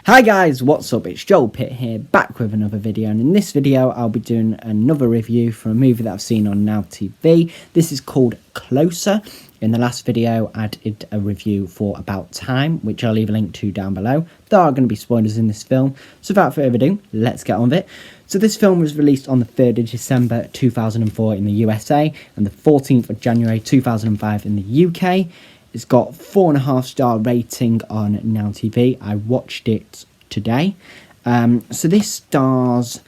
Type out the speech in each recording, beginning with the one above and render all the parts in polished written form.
Hi guys, what's up? It's Joel Pitt here, back with another video, and in this video I'll be doing another review for a movie that I've seen on Now TV. This is called Closer. In the last video I did a review for About Time, which I'll leave a link to down below. There are going to be spoilers in this film, so without further ado, let's get on with it. So this film was released on the 3rd of December 2004 in the USA and the 14th of January 2005 in the UK. It's got 4.5-star rating on Now TV. I watched it today. So this stars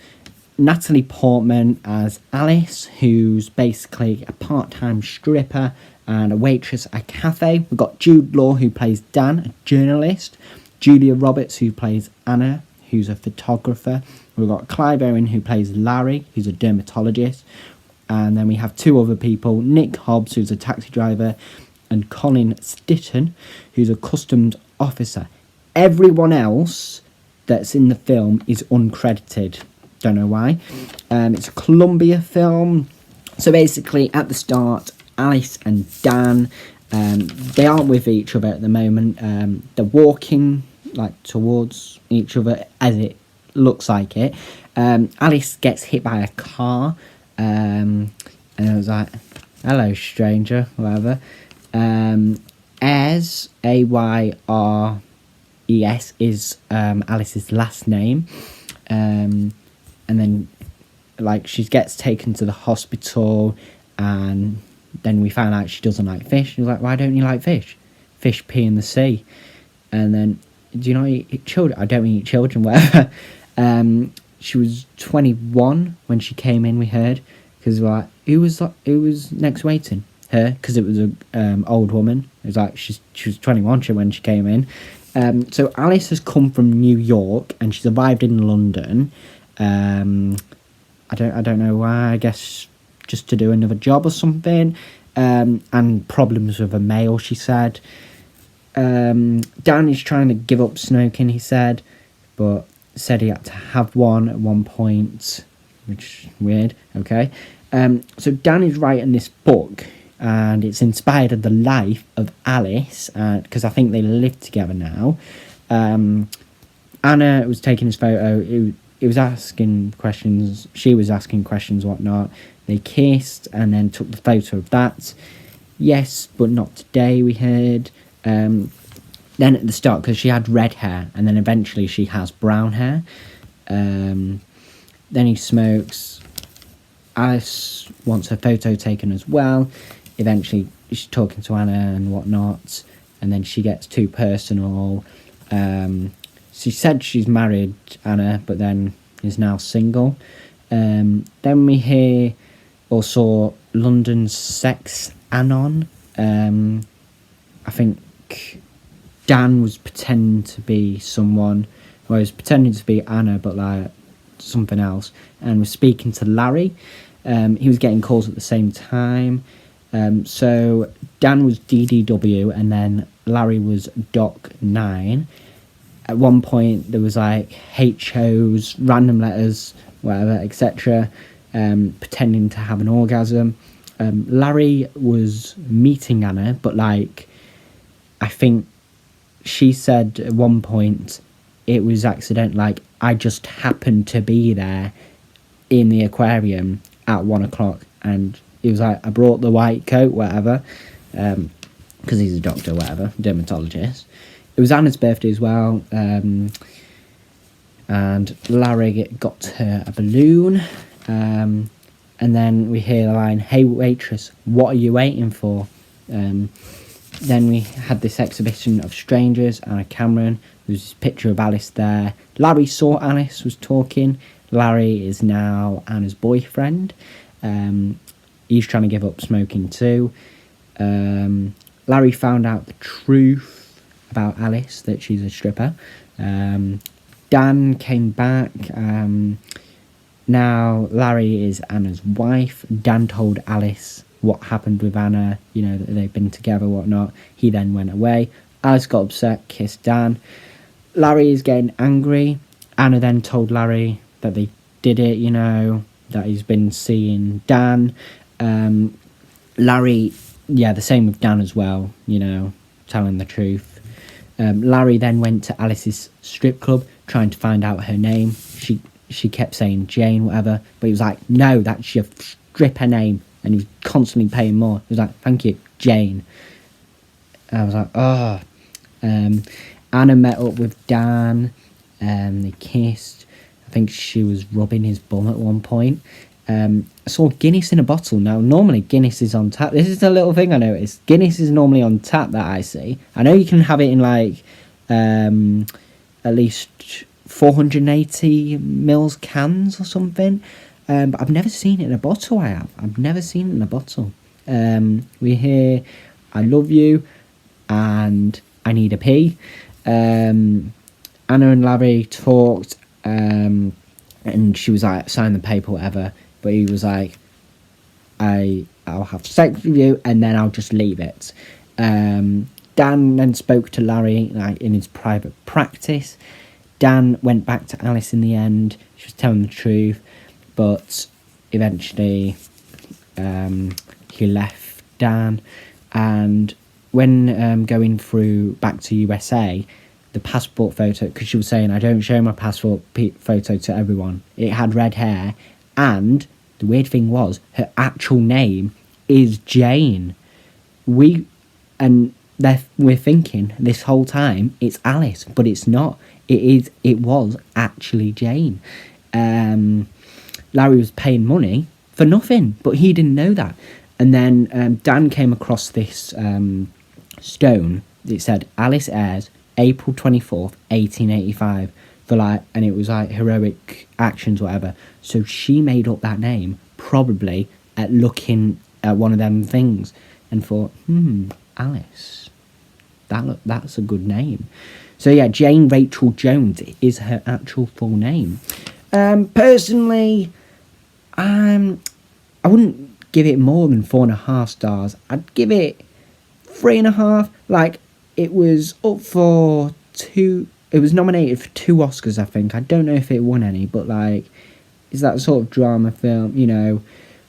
Natalie Portman as Alice, who's basically a part-time stripper and a waitress at a cafe. We've got Jude Law, who plays Dan, a journalist. Julia Roberts, who plays Anna, who's a photographer. We've got Clive Owen, who plays Larry, who's a dermatologist. And then we have two other people, Nick Hobbs, who's a taxi driver, and Colin Stitton, who's a customs officer. Everyone else that's in the film is uncredited. Don't know why. It's a Columbia film. So basically, at the start, Alice and Dan, they aren't with each other at the moment. They're walking like towards each other, as it looks like it. Alice gets hit by a car, and I was like, "Hello, stranger," whatever. Ayres, Ayres, is Alice's last name, and then like she gets taken to the hospital, and then we find out she doesn't like fish. She's like, "Why don't you like fish? Fish pee in the sea." And then, "Do you not eat children?" "I don't eat children," whatever. She was 21 when she came in, we heard, because like who was next waiting? Her, because it was a old woman. It was like she was 21 when she came in. So Alice has come from New York and she's arrived in London. I don't know why. I guess just to do another job or something. And problems with a mail, she said. Dan is trying to give up smoking, he said, but said he had to have one at one point, which is weird. Okay. So Dan is writing this book, and it's inspired of the life of Alice, because I think they live together now. Anna was taking his photo. It was asking questions. She was asking questions, whatnot. They kissed and then took the photo of that. Yes, but not today, we heard. Then at the start, because she had red hair, and then eventually she has brown hair. Then he smokes. Alice wants her photo taken as well. Eventually, she's talking to Anna and whatnot, and then she gets too personal. She said she's married, Anna, but then is now single. Then we hear or saw London Sex Anon. I think Dan was pretending to be someone, well, he was pretending to be Anna, but like something else, and was speaking to Larry. He was getting calls at the same time. So Dan was DDW and then Larry was Doc 9. At one point there was like HOs, random letters, whatever, etc. Pretending to have an orgasm. Larry was meeting Anna, but like I think she said at one point it was accidental, like I just happened to be there in the aquarium at 1 o'clock, and he was like, I brought the white coat, whatever, because he's a doctor, whatever, dermatologist. It was Anna's birthday as well, and Larry got her a balloon, and then we hear the line, "Hey waitress, what are you waiting for?" Then we had this exhibition of strangers, Anna Cameron. There was this picture of Alice there. Larry saw Alice, was talking. Larry is now Anna's boyfriend. He's trying to give up smoking too. Larry found out the truth about Alice, that she's a stripper. Dan came back. Now Larry is Anna's wife. Dan told Alice what happened with Anna, you know, that they've been together, whatnot. He then went away. Alice got upset, kissed Dan. Larry is getting angry. Anna then told Larry that they did it, you know, that he's been seeing Dan. Larry, yeah, the same with Dan as well, you know, telling the truth. Larry then went to Alice's strip club trying to find out her name. She kept saying Jane, whatever, but he was like, no, that's your stripper name, and he was constantly paying more. He was like, thank you, Jane. I was like, oh. Anna met up with Dan, they kissed. I think she was rubbing his bum at one point. I saw Guinness in a bottle. Now, normally Guinness is on tap. This is a little thing I noticed. Guinness is normally on tap that I see. I know you can have it in like at least 480 mils cans or something. But I've never seen it in a bottle. I've never seen it in a bottle. We hear I love you and I need a pee. Anna and Larry talked, and she was like, sign the paper, whatever. But he was like, I'll have sex with you and then I'll just leave it. Dan then spoke to Larry like in his private practice. Dan went back to Alice in the end. She was telling the truth, but eventually he left Dan. And when going through back to USA, the passport photo, because she was saying, I don't show my passport photo to everyone. It had red hair, and the weird thing was, her actual name is Jane. We're thinking this whole time it's Alice, but it's not. It was actually Jane. Larry was paying money for nothing, but he didn't know that. And then Dan came across this stone. It said Alice Ayres, April 24th, 1885, and it was like heroic actions, whatever. So she made up that name, probably at looking at one of them things, and thought, Alice, that's a good name. So yeah, Jane Rachel Jones is her actual full name. Personally, I wouldn't give it more than 4.5 stars. I'd give it 3.5. Like, it was up for 2. It was nominated for 2 Oscars, I think. I don't know if it won any, but like, it's that sort of drama film, you know,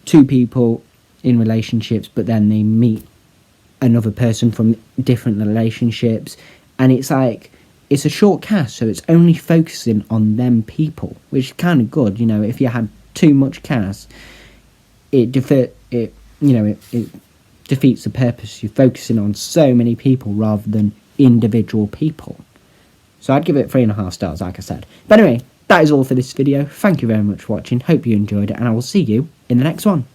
2 people in relationships, but then they meet another person from different relationships, and it's like, it's a short cast, so it's only focusing on them people, which is kind of good. You know, if you had too much cast, it defeats the purpose. You're focusing on so many people rather than individual people. So I'd give it 3.5 stars, like I said. But anyway, that is all for this video. Thank you very much for watching. Hope you enjoyed it, and I will see you in the next one.